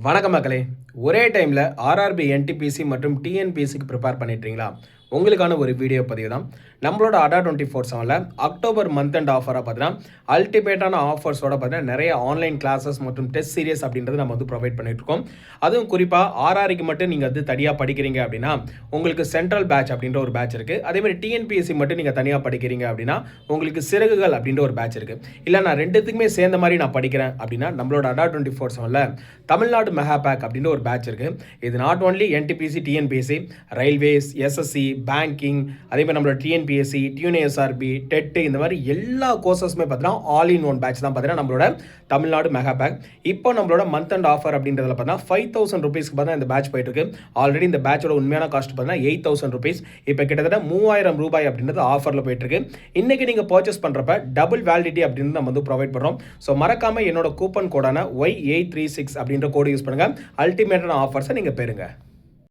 வணக்கம் மக்களே. ஒரே டைமில் ஆர்ஆர்பி என்டிபிசி மற்றும் டிஎன்பிஎஸ்சிக்கு ப்ரிப்பேர் பண்ணிட்டுறீங்களா? உங்களுக்கான ஒரு வீடியோ பதிவு தான். நம்மளோட அடா 24/7 அக்டோபர் மந்த் அண்ட் ஆஃபராக பார்த்தீங்கன்னா அல்டிமேட்டான ஆஃபர்ஸோட பார்த்தீங்கன்னா நிறைய ஆன்லைன் கிளாஸஸ் மற்றும் டெஸ்ட் சீரியஸ் அப்படின்றது நம்ம ப்ரொவைட் பண்ணிட்டுருக்கோம். அதுவும் குறிப்பாக ஆர்ஆர்க்கு மட்டும் நீங்கள் தனியாக படிக்கிறீங்க அப்படின்னா உங்களுக்கு சென்ட்ரல் பேட்ச் அப்படின்ற ஒரு பேட்ச் இருக்குது. அதேமாதிரி டிஎன்பிஎஸ்சி மட்டும் நீங்கள் தனியாக படிக்கிறீங்க அப்படின்னா உங்களுக்கு சிறகுகள் அப்படின்ற ஒரு பேட்ச் இருக்குது. இல்லை நான் ரெண்டுத்துக்குமே சேர்ந்த மாதிரி நான் படிக்கிறேன் அப்படின்னா நம்மளோட அடா 24/7 தமிழ்நாடு மெகா பேக் அப்படின்ற ஒரு பேட்ச் இருக்குது. இது not only NTPC TNPSC, railways, SSC, banking, அதேமாதிரி நம்மளோட டிஎன்பிஎஸ்சி, டியூன்எஸ்ஆர்பி, டெட் இந்த மாதிரி எல்லா கோர்சஸுமே பார்த்தீங்கன்னா ஆல் இன் ஒன் பேட்ச் தான் பார்த்தீங்கன்னா நம்மளோட தமிழ்நாடு மெகா பேக். இப்போ நம்மளோட மந்த் அண்ட் ஆஃபர் அப்படின்றதுல பார்த்தீங்கன்னா 5000 ருபீஸ்க்கு பார்த்தா இந்த பேட்ச் போயிட்டு இருக்கு. ஆல்ரெடி இந்த பேட்சோட உண்மையான காஸ்ட் பார்த்தீங்கன்னா 8000 ருபீஸ். இப்போ கிட்டத்தட்ட 3000 ரூபாய் அப்படின்றது ஆஃபரில் போயிட்டு இருக்கு. இன்னைக்கு நீங்கள் பர்ச்சேஸ் பண்ணுறப்ப டபுள் வேலிடிட்டி அப்படின்னு நம்ம ப்ரொவைட் பண்ணுறோம். ஸோ மறக்காம என்னோட கூப்பன் கோடான Y836 அப்படின்ற கோடு யூஸ் பண்ணுங்க. அல்டிமேட்டான ஆஃபர்ஸை நீங்கள் பெறுங்க.